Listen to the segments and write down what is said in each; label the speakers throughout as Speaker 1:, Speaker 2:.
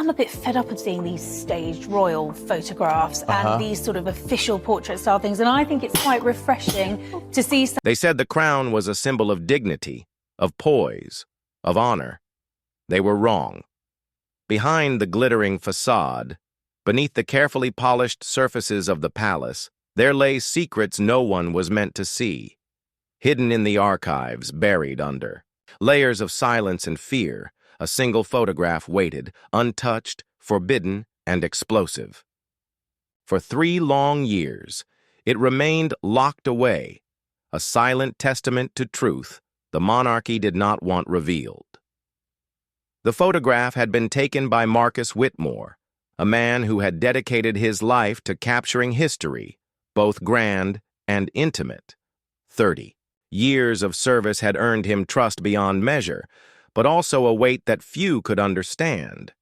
Speaker 1: I'm a bit fed up of seeing these staged royal photographs and these sort of official portrait style things, and I think it's quite refreshing to see some.
Speaker 2: They said the crown was a symbol of dignity, of poise, of honor. They were wrong. Behind the glittering facade, beneath the carefully polished surfaces of the palace, there lay secrets no one was meant to see. Hidden in the archives, buried under layers of silence and fear, a single photograph waited, untouched, forbidden, and explosive. For 3 long years, it remained locked away, a silent testament to truth the monarchy did not want revealed. The photograph had been taken by Marcus Whitmore, a man who had dedicated his life to capturing history, both grand and intimate. 30 years of service had earned him trust beyond measure, but also a weight that few could understand.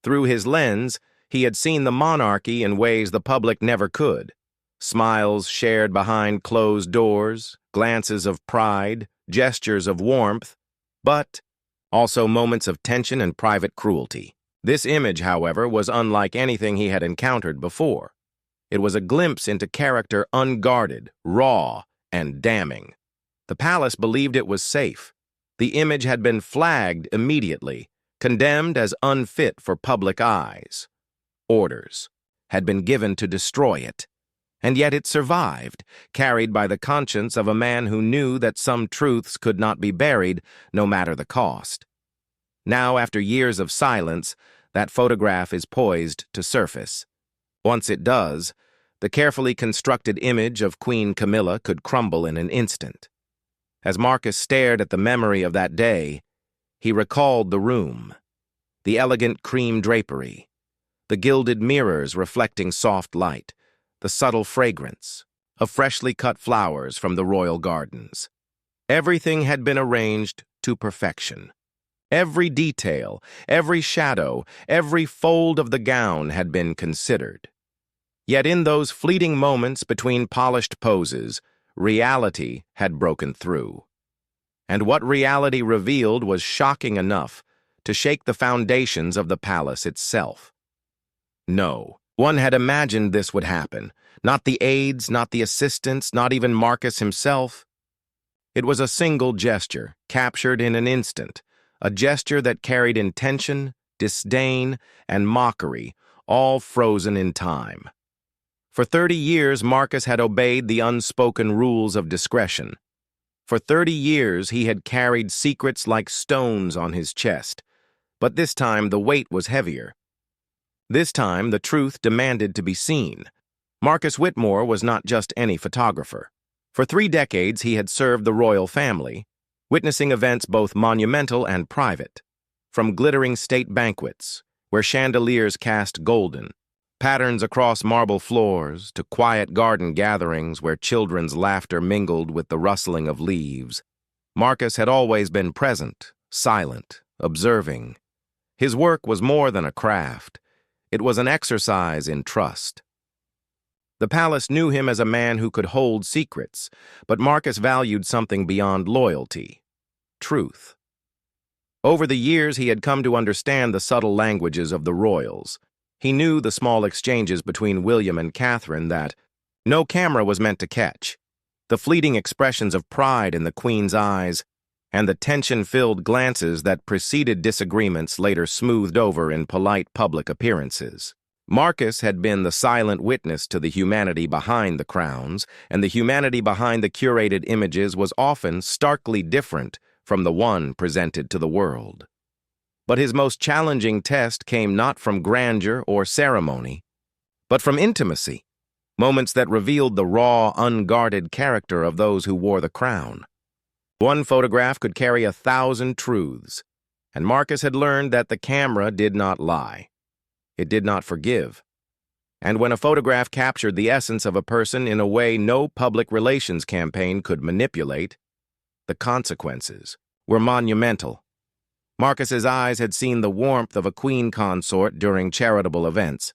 Speaker 2: Through his lens, he had seen the monarchy in ways the public never could. Smiles shared behind closed doors, glances of pride, gestures of warmth, but also moments of tension and private cruelty. This image, however, was unlike anything he had encountered before. It was a glimpse into character unguarded, raw, and damning. The palace believed it was safe. The image had been flagged immediately, condemned as unfit for public eyes. Orders had been given to destroy it, and yet it survived, carried by the conscience of a man who knew that some truths could not be buried, no matter the cost. Now, after years of silence, that photograph is poised to surface. Once it does, the carefully constructed image of Queen Camilla could crumble in an instant. As Marcus stared at the memory of that day, he recalled the room, the elegant cream drapery, the gilded mirrors reflecting soft light, the subtle fragrance of freshly cut flowers from the royal gardens. Everything had been arranged to perfection. Every detail, every shadow, every fold of the gown had been considered. Yet in those fleeting moments between polished poses, reality had broken through. And what reality revealed was shocking enough to shake the foundations of the palace itself. No, one had imagined this would happen. Not the aides, not the assistants, not even Marcus himself. It was a single gesture, captured in an instant, a gesture that carried intention, disdain, and mockery, all frozen in time. For 30 years, Marcus had obeyed the unspoken rules of discretion. For 30 years, he had carried secrets like stones on his chest. But this time, the weight was heavier. This time, the truth demanded to be seen. Marcus Whitmore was not just any photographer. For 3 decades, he had served the royal family, witnessing events both monumental and private. From glittering state banquets, where chandeliers cast golden patterns across marble floors, to quiet garden gatherings where children's laughter mingled with the rustling of leaves, Marcus had always been present, silent, observing. His work was more than a craft. It was an exercise in trust. The palace knew him as a man who could hold secrets, but Marcus valued something beyond loyalty: truth. Over the years, he had come to understand the subtle languages of the royals. He knew the small exchanges between William and Catherine that no camera was meant to catch, the fleeting expressions of pride in the Queen's eyes, and the tension-filled glances that preceded disagreements later smoothed over in polite public appearances. Marcus had been the silent witness to the humanity behind the crowns, and the humanity behind the curated images was often starkly different from the one presented to the world. But his most challenging test came not from grandeur or ceremony, but from intimacy, moments that revealed the raw, unguarded character of those who wore the crown. One photograph could carry 1,000 truths, and Marcus had learned that the camera did not lie. It did not forgive. And when a photograph captured the essence of a person in a way no public relations campaign could manipulate, the consequences were monumental. Marcus's eyes had seen the warmth of a queen consort during charitable events,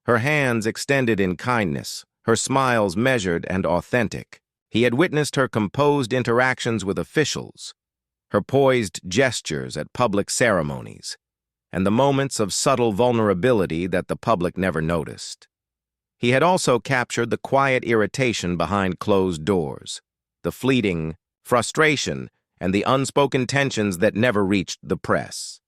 Speaker 2: her hands extended in kindness, her smiles measured and authentic. He had witnessed her composed interactions with officials, her poised gestures at public ceremonies, and the moments of subtle vulnerability that the public never noticed. He had also captured the quiet irritation behind closed doors, the fleeting frustration, and the unspoken tensions that never reached the press.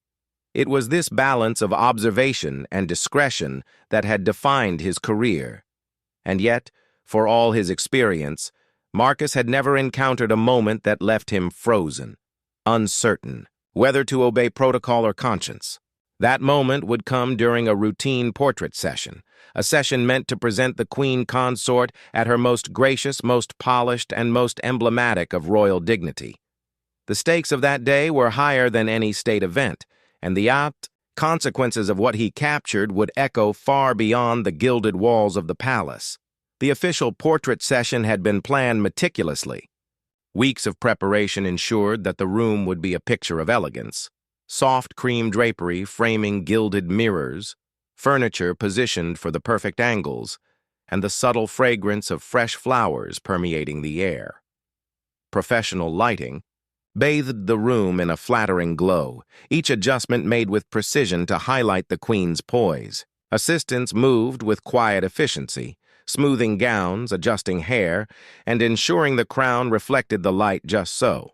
Speaker 2: It was this balance of observation and discretion that had defined his career. And yet, for all his experience, Marcus had never encountered a moment that left him frozen, uncertain, whether to obey protocol or conscience. That moment would come during a routine portrait session, a session meant to present the Queen Consort at her most gracious, most polished, and most emblematic of royal dignity. The stakes of that day were higher than any state event, and the consequences of what he captured would echo far beyond the gilded walls of the palace. The official portrait session had been planned meticulously. Weeks of preparation ensured that the room would be a picture of elegance. Soft cream drapery framing gilded mirrors, furniture positioned for the perfect angles, and the subtle fragrance of fresh flowers permeating the air. Professional lighting bathed the room in a flattering glow, each adjustment made with precision to highlight the Queen's poise. Assistants moved with quiet efficiency, smoothing gowns, adjusting hair, and ensuring the crown reflected the light just so.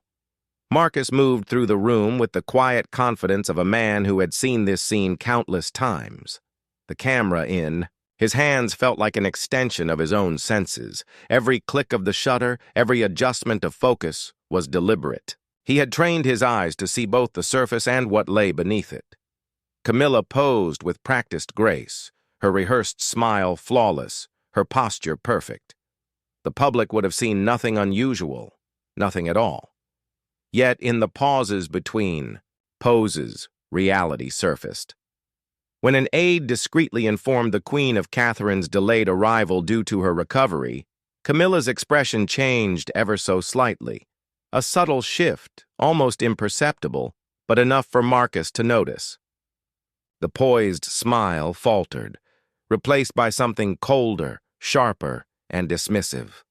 Speaker 2: Marcus moved through the room with the quiet confidence of a man who had seen this scene countless times. The camera in, his hands felt like an extension of his own senses. Every click of the shutter, every adjustment of focus was deliberate. He had trained his eyes to see both the surface and what lay beneath it. Camilla posed with practiced grace, her rehearsed smile flawless, her posture perfect. The public would have seen nothing unusual, nothing at all. Yet in the pauses between poses, reality surfaced. When an aide discreetly informed the Queen of Catherine's delayed arrival due to her recovery, Camilla's expression changed ever so slightly. A subtle shift, almost imperceptible, but enough for Marcus to notice. The poised smile faltered, replaced by something colder, sharper, and dismissive.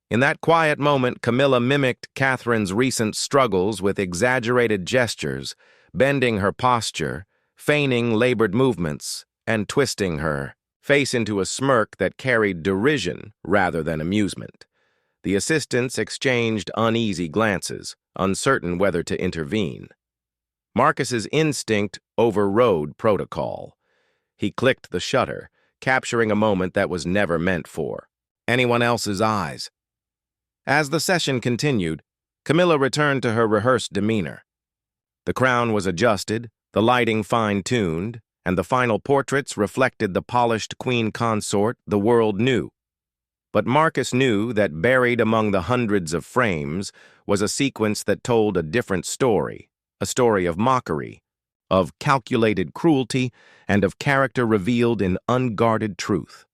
Speaker 2: In that quiet moment, Camilla mimicked Catherine's recent struggles with exaggerated gestures, bending her posture, feigning labored movements, and twisting her face into a smirk that carried derision rather than amusement. The assistants exchanged uneasy glances, uncertain whether to intervene. Marcus's instinct overrode protocol. He clicked the shutter, capturing a moment that was never meant for anyone else's eyes. As the session continued, Camilla returned to her rehearsed demeanor. The crown was adjusted, the lighting fine-tuned, and the final portraits reflected the polished Queen Consort the world knew. But Marcus knew that buried among the hundreds of frames was a sequence that told a different story, a story of mockery, of calculated cruelty, and of character revealed in unguarded truth.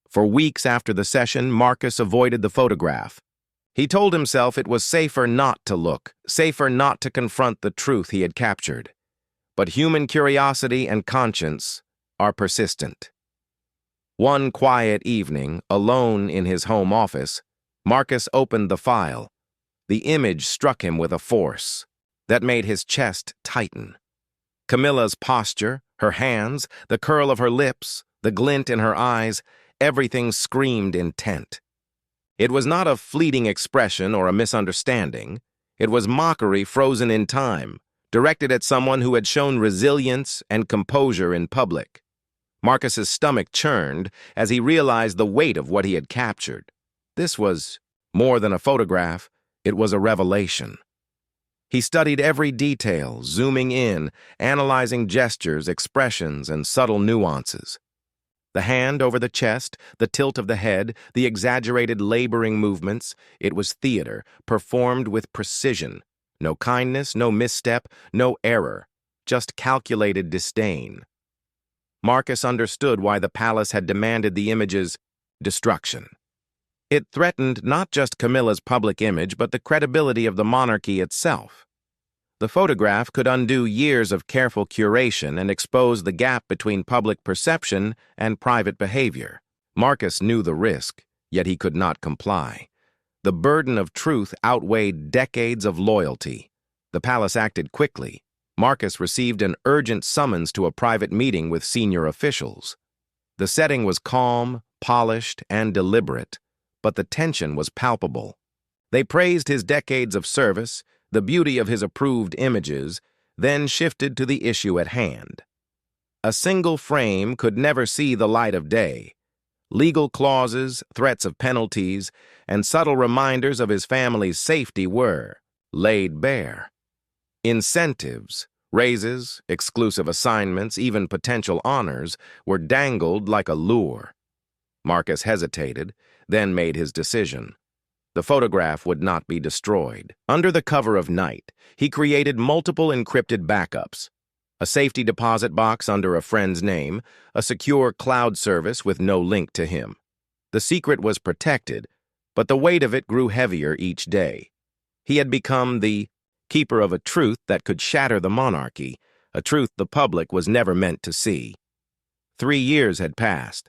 Speaker 2: For weeks after the session, Marcus avoided the photograph. He told himself it was safer not to look, safer not to confront the truth he had captured. But human curiosity and conscience are persistent. One quiet evening, alone in his home office, Marcus opened the file. The image struck him with a force that made his chest tighten. Camilla's posture, her hands, the curl of her lips, the glint in her eyes, everything screamed intent. It was not a fleeting expression or a misunderstanding. It was mockery frozen in time, directed at someone who had shown resilience and composure in public. Marcus's stomach churned as he realized the weight of what he had captured. This was more than a photograph, it was a revelation. He studied every detail, zooming in, analyzing gestures, expressions, and subtle nuances. The hand over the chest, the tilt of the head, the exaggerated laboring movements, it was theater, performed with precision. No kindness, no misstep, no error, just calculated disdain. Marcus understood why the palace had demanded the image's destruction. It threatened not just Camilla's public image, but the credibility of the monarchy itself. The photograph could undo years of careful curation and expose the gap between public perception and private behavior. Marcus knew the risk, yet he could not comply. The burden of truth outweighed decades of loyalty. The palace acted quickly, Marcus received an urgent summons to a private meeting with senior officials. The setting was calm, polished, and deliberate, but the tension was palpable. They praised his decades of service, the beauty of his approved images, then shifted to the issue at hand. A single frame could never see the light of day. Legal clauses, threats of penalties, and subtle reminders of his family's safety were laid bare. Incentives, raises, exclusive assignments, even potential honors were dangled like a lure. Marcus hesitated, then made his decision. The photograph would not be destroyed. Under the cover of night, he created multiple encrypted backups. A safety deposit box under a friend's name, a secure cloud service with no link to him. The secret was protected, but the weight of it grew heavier each day. He had become the keeper of a truth that could shatter the monarchy, a truth the public was never meant to see. 3 years had passed.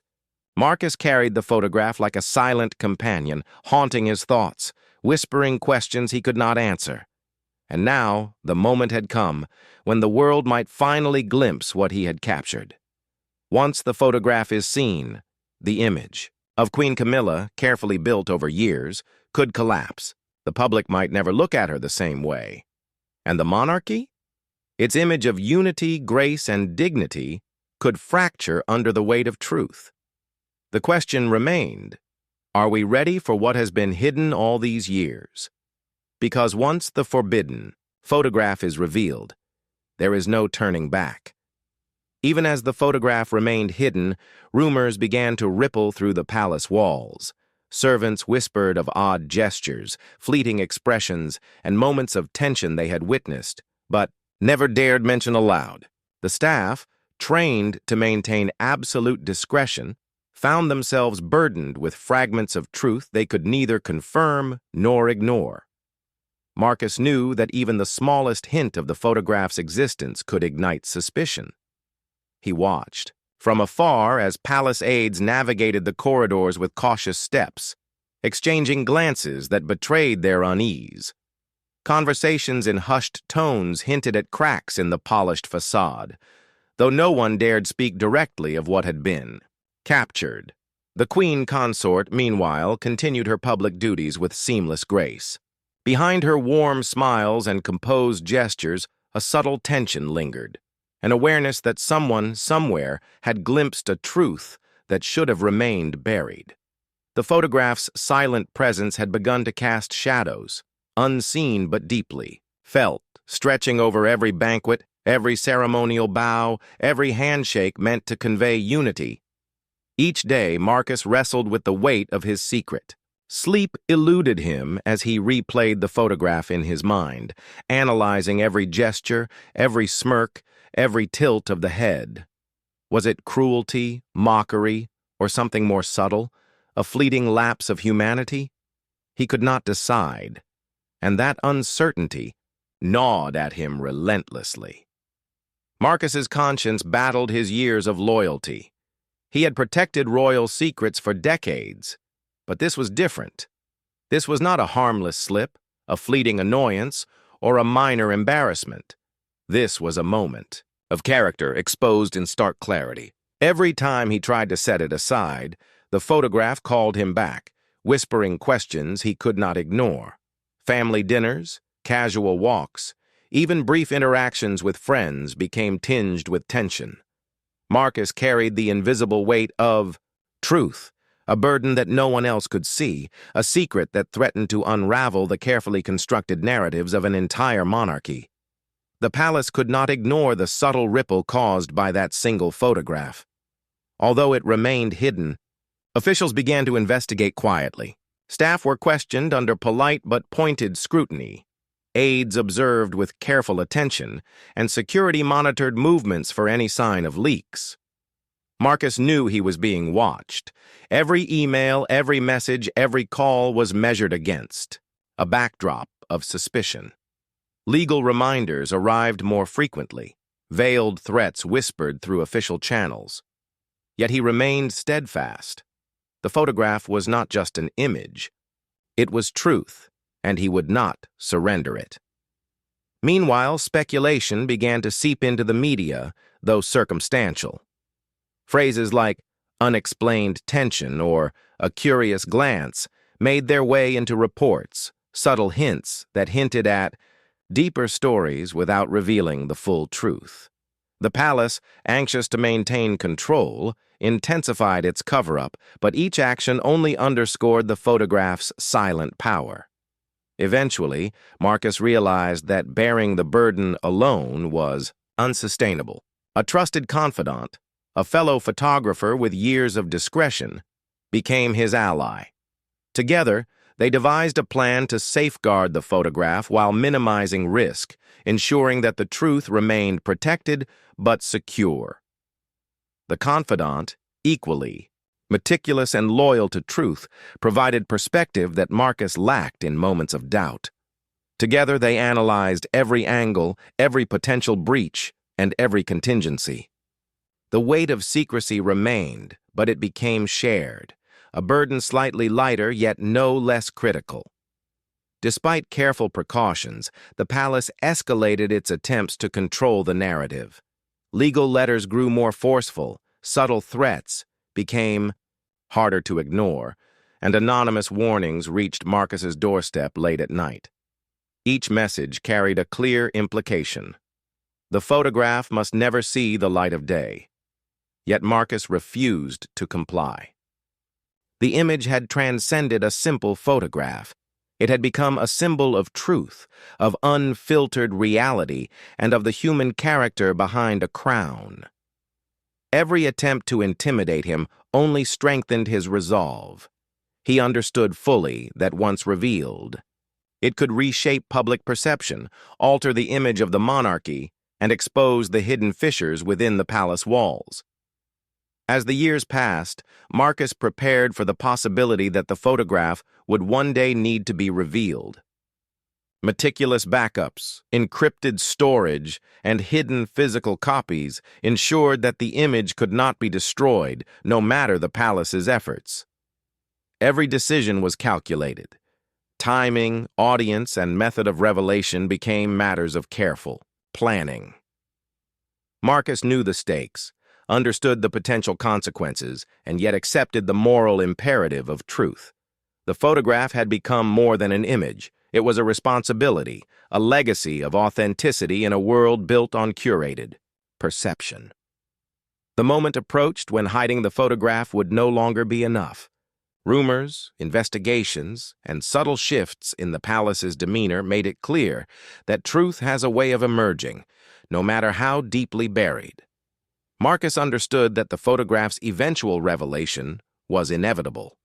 Speaker 2: Marcus carried the photograph like a silent companion, haunting his thoughts, whispering questions he could not answer. And now, the moment had come when the world might finally glimpse what he had captured. Once the photograph is seen, the image of Queen Camilla, carefully built over years, could collapse. The public might never look at her the same way. And the monarchy? Its image of unity, grace, and dignity could fracture under the weight of truth. The question remained, are we ready for what has been hidden all these years? Because once the forbidden photograph is revealed, there is no turning back. Even as the photograph remained hidden, rumors began to ripple through the palace walls. Servants whispered of odd gestures, fleeting expressions, and moments of tension they had witnessed, but never dared mention aloud. The staff, trained to maintain absolute discretion, found themselves burdened with fragments of truth they could neither confirm nor ignore. Marcus knew that even the smallest hint of the photograph's existence could ignite suspicion. He watched from afar as palace aides navigated the corridors with cautious steps, exchanging glances that betrayed their unease. Conversations in hushed tones hinted at cracks in the polished facade, though no one dared speak directly of what had been. Captured. The queen consort, meanwhile, continued her public duties with seamless grace. Behind her warm smiles and composed gestures, a subtle tension lingered, an awareness that someone, somewhere, had glimpsed a truth that should have remained buried. The photograph's silent presence had begun to cast shadows, unseen but deeply, felt, stretching over every banquet, every ceremonial bow, every handshake meant to convey unity. Each day, Marcus wrestled with the weight of his secret. Sleep eluded him as he replayed the photograph in his mind, analyzing every gesture, every smirk, every tilt of the head. Was it cruelty, mockery, or something more subtle, a fleeting lapse of humanity? He could not decide, and that uncertainty gnawed at him relentlessly. Marcus's conscience battled his years of loyalty. He had protected royal secrets for decades, but this was different. This was not a harmless slip, a fleeting annoyance, or a minor embarrassment. This was a moment of character exposed in stark clarity. Every time he tried to set it aside, the photograph called him back, whispering questions he could not ignore. Family dinners, casual walks, even brief interactions with friends became tinged with tension. Marcus carried the invisible weight of truth, a burden that no one else could see, a secret that threatened to unravel the carefully constructed narratives of an entire monarchy. The palace could not ignore the subtle ripple caused by that single photograph. Although it remained hidden, officials began to investigate quietly. Staff were questioned under polite but pointed scrutiny. Aides observed with careful attention, and security monitored movements for any sign of leaks. Marcus knew he was being watched. Every email, every message, every call was measured against a backdrop of suspicion. Legal reminders arrived more frequently, veiled threats whispered through official channels. Yet he remained steadfast. The photograph was not just an image. It was truth, and he would not surrender it. Meanwhile, speculation began to seep into the media, though circumstantial. Phrases like unexplained tension or a curious glance made their way into reports, subtle hints that hinted at deeper stories without revealing the full truth. The palace, anxious to maintain control, intensified its cover-up, but each action only underscored the photograph's silent power. Eventually, Marcus realized that bearing the burden alone was unsustainable. A trusted confidant, a fellow photographer with years of discretion, became his ally. Together, they devised a plan to safeguard the photograph while minimizing risk, ensuring that the truth remained protected but secure. The confidant, equally meticulous and loyal to truth, provided perspective that Marcus lacked in moments of doubt. Together they analyzed every angle, every potential breach, and every contingency. The weight of secrecy remained, but it became shared, a burden slightly lighter yet no less critical. Despite careful precautions, the palace escalated its attempts to control the narrative. Legal letters grew more forceful, subtle threats became harder to ignore, and anonymous warnings reached Marcus's doorstep late at night. Each message carried a clear implication. The photograph must never see the light of day. Yet Marcus refused to comply. The image had transcended a simple photograph. It had become a symbol of truth, of unfiltered reality, and of the human character behind a crown. Every attempt to intimidate him only strengthened his resolve. He understood fully that once revealed, it could reshape public perception, alter the image of the monarchy, and expose the hidden fissures within the palace walls. As the years passed, Marcus prepared for the possibility that the photograph would one day need to be revealed. Meticulous backups, encrypted storage, and hidden physical copies ensured that the image could not be destroyed, no matter the palace's efforts. Every decision was calculated. Timing, audience, and method of revelation became matters of careful planning. Marcus knew the stakes, understood the potential consequences, and yet accepted the moral imperative of truth. The photograph had become more than an image. It was a responsibility, a legacy of authenticity in a world built on curated perception. The moment approached when hiding the photograph would no longer be enough. Rumors, investigations, and subtle shifts in the palace's demeanor made it clear that truth has a way of emerging, no matter how deeply buried. Marcus understood that the photograph's eventual revelation was inevitable.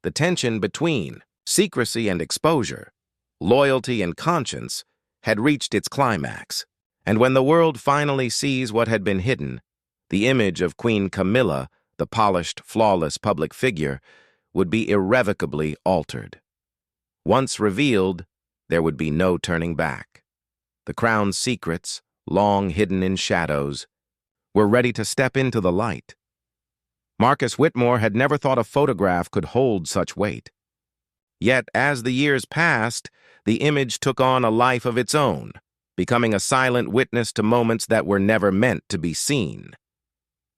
Speaker 2: The tension between secrecy and exposure, loyalty and conscience, had reached its climax, and when the world finally sees what had been hidden, the image of Queen Camilla, the polished, flawless public figure, would be irrevocably altered. Once revealed, there would be no turning back. The crown's secrets, long hidden in shadows, were ready to step into the light. Marcus Whitmore had never thought a photograph could hold such weight. Yet, as the years passed, the image took on a life of its own, becoming a silent witness to moments that were never meant to be seen.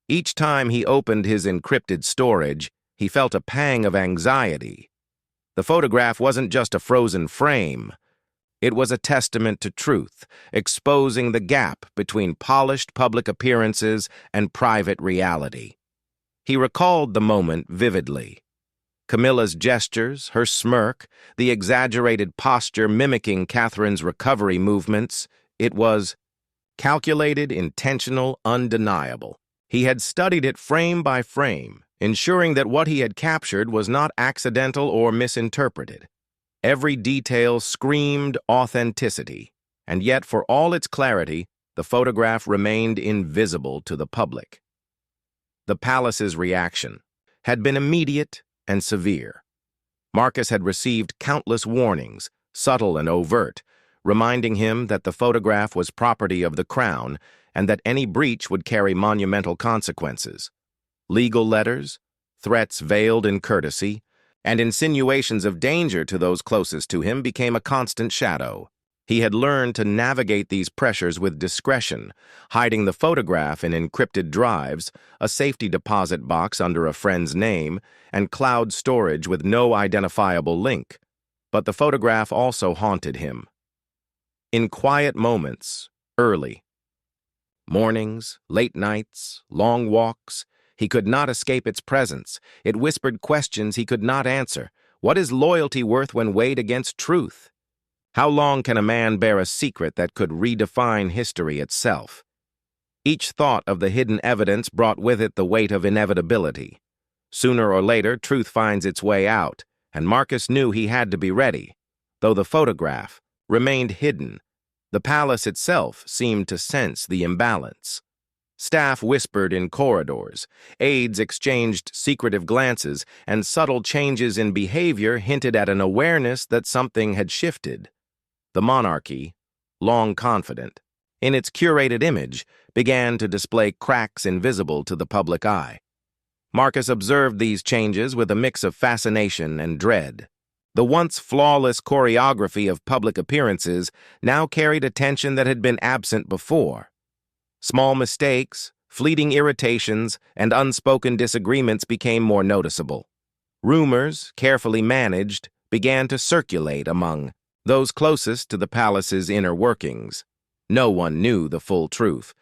Speaker 2: Each time he opened his encrypted storage, he felt a pang of anxiety. The photograph wasn't just a frozen frame. It was a testament to truth, exposing the gap between polished public appearances and private reality. He recalled the moment vividly. Camilla's gestures, her smirk, the exaggerated posture mimicking Catherine's recovery movements. It was calculated, intentional, undeniable. He had studied it frame by frame, ensuring that what he had captured was not accidental or misinterpreted. Every detail screamed authenticity, and yet for all its clarity, the photograph remained invisible to the public. The palace's reaction had been immediate and severe. Marcus had received countless warnings, subtle and overt, reminding him that the photograph was property of the crown and that any breach would carry monumental consequences. Legal letters, threats veiled in courtesy, and insinuations of danger to those closest to him became a constant shadow. He had learned to navigate these pressures with discretion, hiding the photograph in encrypted drives, a safety deposit box under a friend's name, and cloud storage with no identifiable link. But the photograph also haunted him. In quiet moments, early. Mornings, late nights, long walks, he could not escape its presence. It whispered questions he could not answer. What is loyalty worth when weighed against truth? How long can a man bear a secret that could redefine history itself? Each thought of the hidden evidence brought with it the weight of inevitability. Sooner or later, truth finds its way out, and Marcus knew he had to be ready. Though the photograph remained hidden, the palace itself seemed to sense the imbalance. Staff whispered in corridors, aides exchanged secretive glances, and subtle changes in behavior hinted at an awareness that something had shifted. The monarchy, long confident, in its curated image, began to display cracks invisible to the public eye. Marcus observed these changes with a mix of fascination and dread. The once flawless choreography of public appearances now carried a tension that had been absent before. Small mistakes, fleeting irritations, and unspoken disagreements became more noticeable. Rumors, carefully managed, began to circulate among those closest to the palace's inner workings. No one knew the full truth,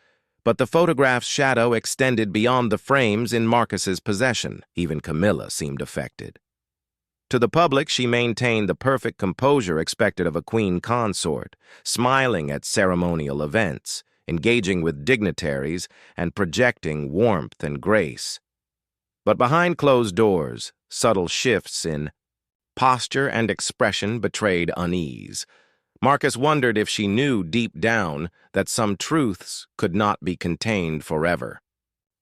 Speaker 2: but the photograph's shadow extended beyond the frames in Marcus's possession. Even Camilla seemed affected. To the public, she maintained the perfect composure expected of a queen consort, smiling at ceremonial events, engaging with dignitaries, and projecting warmth and grace. But behind closed doors, subtle shifts in posture and expression betrayed unease. Marcus wondered if she knew deep down that some truths could not be contained forever.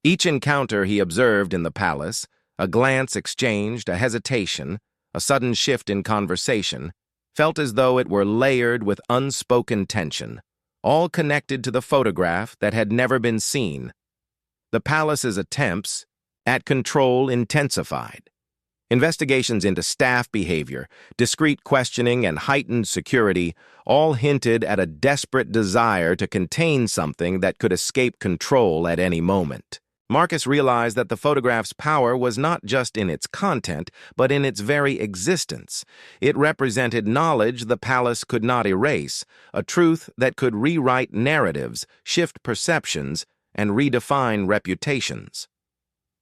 Speaker 2: Each encounter he observed in the palace, a glance exchanged, a hesitation, a sudden shift in conversation, felt as though it were layered with unspoken tension, all connected to the photograph that had never been seen. The palace's attempts at control intensified. Investigations into staff behavior, discreet questioning, and heightened security all hinted at a desperate desire to contain something that could escape control at any moment. Marcus realized that the photograph's power was not just in its content, but in its very existence. It represented knowledge the palace could not erase, a truth that could rewrite narratives, shift perceptions, and redefine reputations.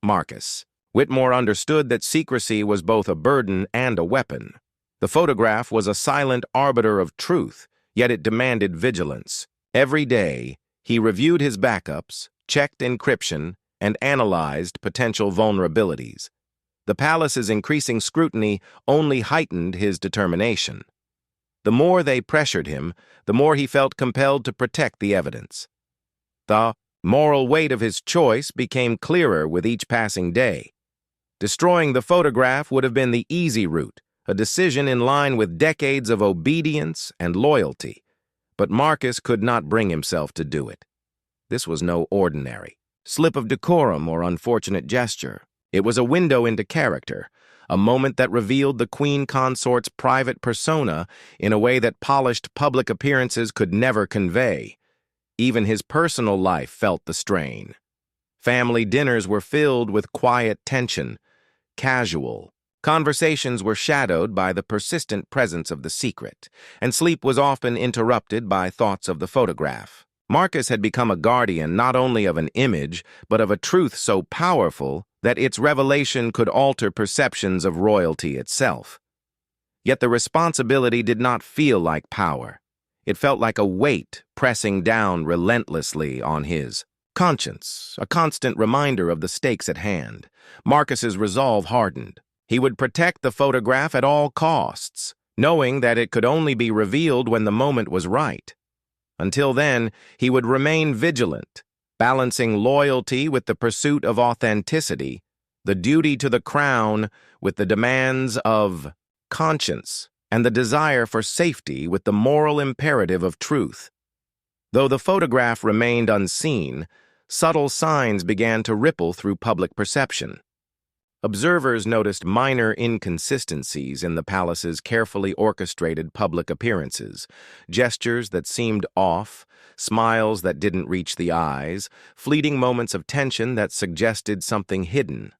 Speaker 2: Marcus Whitmore understood that secrecy was both a burden and a weapon. The photograph was a silent arbiter of truth, yet it demanded vigilance. Every day, he reviewed his backups, checked encryption, and analyzed potential vulnerabilities. The palace's increasing scrutiny only heightened his determination. The more they pressured him, the more he felt compelled to protect the evidence. The moral weight of his choice became clearer with each passing day. Destroying the photograph would have been the easy route, a decision in line with decades of obedience and loyalty. But Marcus could not bring himself to do it. This was no ordinary slip of decorum or unfortunate gesture. It was a window into character, a moment that revealed the queen consort's private persona in a way that polished public appearances could never convey. Even his personal life felt the strain. Family dinners were filled with quiet tension, casual. Conversations were shadowed by the persistent presence of the secret, and sleep was often interrupted by thoughts of the photograph. Marcus had become a guardian not only of an image, but of a truth so powerful that its revelation could alter perceptions of royalty itself. Yet the responsibility did not feel like power. It felt like a weight pressing down relentlessly on his conscience, a constant reminder of the stakes at hand. Marcus's resolve hardened. He would protect the photograph at all costs, knowing that it could only be revealed when the moment was right. Until then, he would remain vigilant, balancing loyalty with the pursuit of authenticity, the duty to the crown with the demands of conscience, and the desire for safety with the moral imperative of truth. Though the photograph remained unseen, subtle signs began to ripple through public perception. Observers noticed minor inconsistencies in the palace's carefully orchestrated public appearances, gestures that seemed off, smiles that didn't reach the eyes, fleeting moments of tension that suggested something hidden.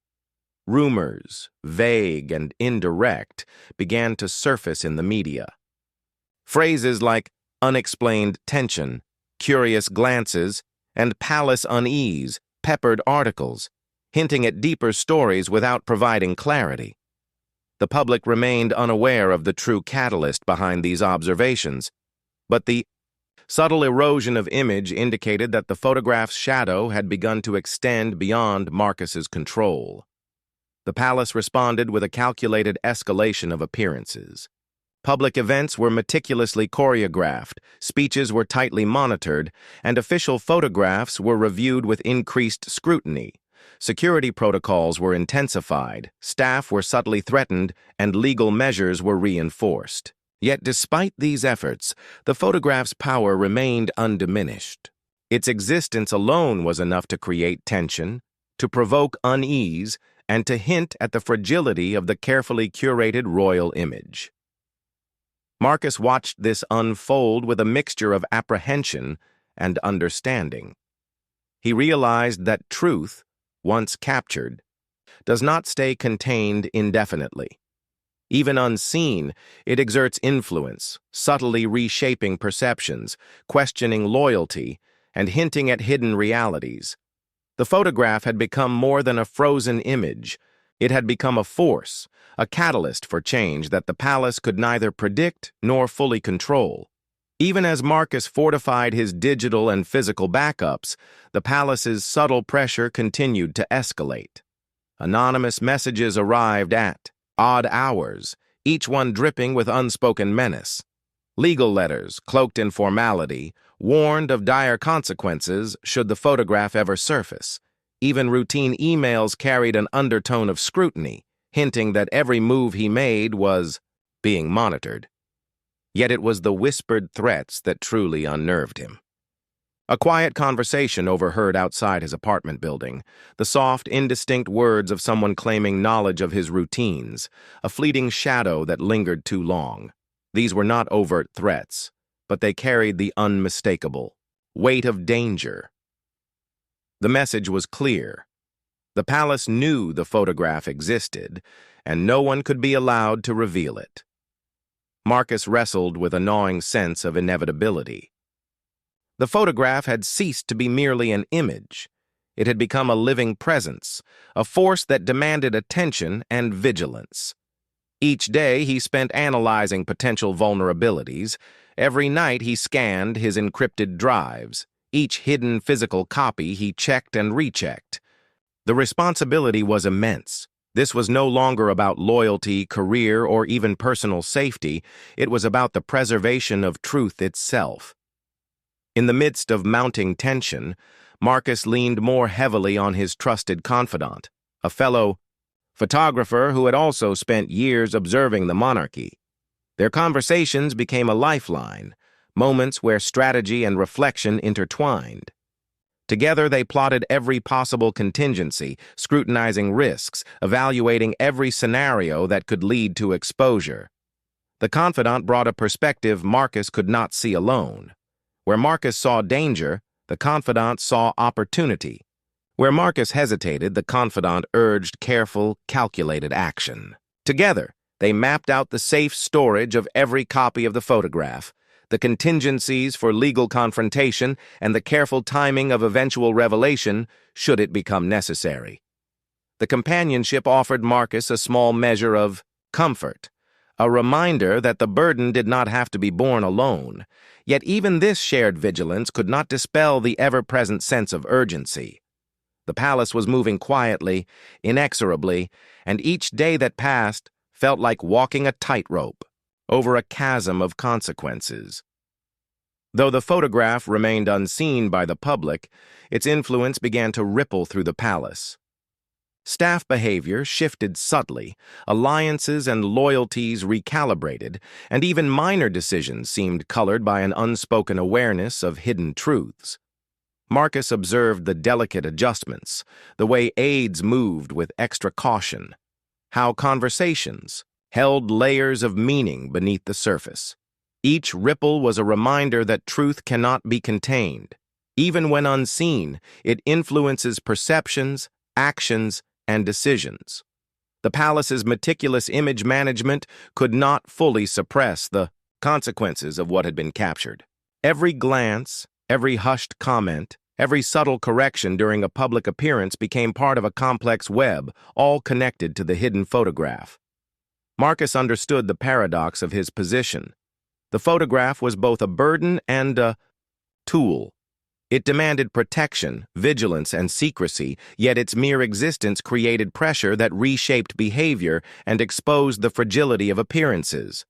Speaker 2: Rumors, vague and indirect, began to surface in the media. Phrases like unexplained tension, curious glances, and palace unease peppered articles, hinting at deeper stories without providing clarity. The public remained unaware of the true catalyst behind these observations, but the subtle erosion of image indicated that the photograph's shadow had begun to extend beyond Marcus's control. The palace responded with a calculated escalation of appearances. Public events were meticulously choreographed, speeches were tightly monitored, and official photographs were reviewed with increased scrutiny. Security protocols were intensified, staff were subtly threatened, and legal measures were reinforced. Yet despite these efforts, the photograph's power remained undiminished. Its existence alone was enough to create tension, to provoke unease, and to hint at the fragility of the carefully curated royal image. Marcus watched this unfold with a mixture of apprehension and understanding. He realized that truth, once captured, does not stay contained indefinitely. Even unseen, it exerts influence, subtly reshaping perceptions, questioning loyalty, and hinting at hidden realities. The photograph had become more than a frozen image. It had become a force, a catalyst for change that the palace could neither predict nor fully control. Even as Marcus fortified his digital and physical backups, the palace's subtle pressure continued to escalate. Anonymous messages arrived at odd hours, each one dripping with unspoken menace. Legal letters, cloaked in formality, warned of dire consequences should the photograph ever surface. Even routine emails carried an undertone of scrutiny, hinting that every move he made was being monitored. Yet it was the whispered threats that truly unnerved him. A quiet conversation overheard outside his apartment building, the soft, indistinct words of someone claiming knowledge of his routines, a fleeting shadow that lingered too long. These were not overt threats, but they carried the unmistakable weight of danger. The message was clear. The palace knew the photograph existed, and no one could be allowed to reveal it. Marcus wrestled with a gnawing sense of inevitability. The photograph had ceased to be merely an image. It had become a living presence, a force that demanded attention and vigilance. Each day he spent analyzing potential vulnerabilities. Every night he scanned his encrypted drives. Each hidden physical copy he checked and rechecked. The responsibility was immense. This was no longer about loyalty, career, or even personal safety. It was about the preservation of truth itself. In the midst of mounting tension, Marcus leaned more heavily on his trusted confidant, a fellow photographer who had also spent years observing the monarchy. Their conversations became a lifeline, moments where strategy and reflection intertwined. Together they plotted every possible contingency, scrutinizing risks, evaluating every scenario that could lead to exposure. The confidant brought a perspective Marcus could not see alone. Where Marcus saw danger, the confidant saw opportunity. Where Marcus hesitated, the confidant urged careful, calculated action. Together, they mapped out the safe storage of every copy of the photograph, the contingencies for legal confrontation, and the careful timing of eventual revelation should it become necessary. The companionship offered Marcus a small measure of comfort, a reminder that the burden did not have to be borne alone. Yet even this shared vigilance could not dispel the ever-present sense of urgency. The palace was moving quietly, inexorably, and each day that passed felt like walking a tightrope over a chasm of consequences. Though the photograph remained unseen by the public, its influence began to ripple through the palace. Staff behavior shifted subtly, alliances and loyalties recalibrated, and even minor decisions seemed colored by an unspoken awareness of hidden truths. Marcus observed the delicate adjustments, the way aides moved with extra caution, how conversations held layers of meaning beneath the surface. Each ripple was a reminder that truth cannot be contained. Even when unseen, it influences perceptions, actions, and decisions. The palace's meticulous image management could not fully suppress the consequences of what had been captured. Every glance, every hushed comment, every subtle correction during a public appearance became part of a complex web, all connected to the hidden photograph. Marcus understood the paradox of his position. The photograph was both a burden and a tool. It demanded protection, vigilance, and secrecy, yet its mere existence created pressure that reshaped behavior and exposed the fragility of appearances.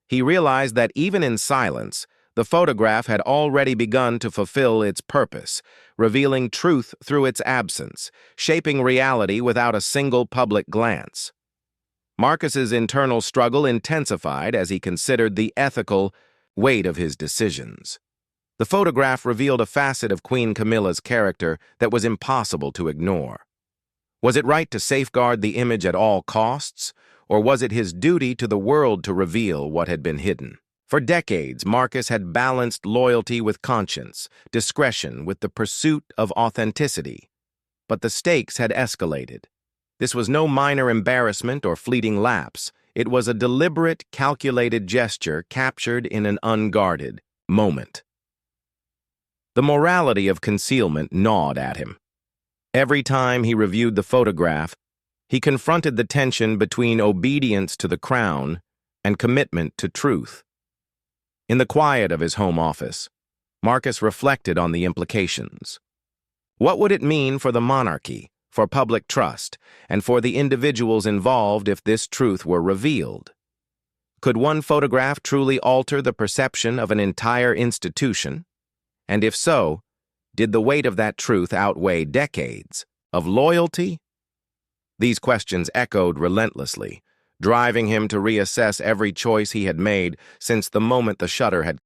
Speaker 2: He realized that even in silence, the photograph had already begun to fulfill its purpose, revealing truth through its absence, shaping reality without a single public glance. Marcus's internal struggle intensified as he considered the ethical weight of his decisions. The photograph revealed a facet of Queen Camilla's character that was impossible to ignore. Was it right to safeguard the image at all costs, or was it his duty to the world to reveal what had been hidden? For decades, Marcus had balanced loyalty with conscience, discretion with the pursuit of authenticity. But the stakes had escalated. This was no minor embarrassment or fleeting lapse. It was a deliberate, calculated gesture captured in an unguarded moment. The morality of concealment gnawed at him. Every time he reviewed the photograph, he confronted the tension between obedience to the crown and commitment to truth. In the quiet of his home office, Marcus reflected on the implications. What would it mean for the monarchy, for public trust, and for the individuals involved if this truth were revealed? Could one photograph truly alter the perception of an entire institution? And if so, did the weight of that truth outweigh decades of loyalty? These questions echoed relentlessly, driving him to reassess every choice he had made since the moment the shutter had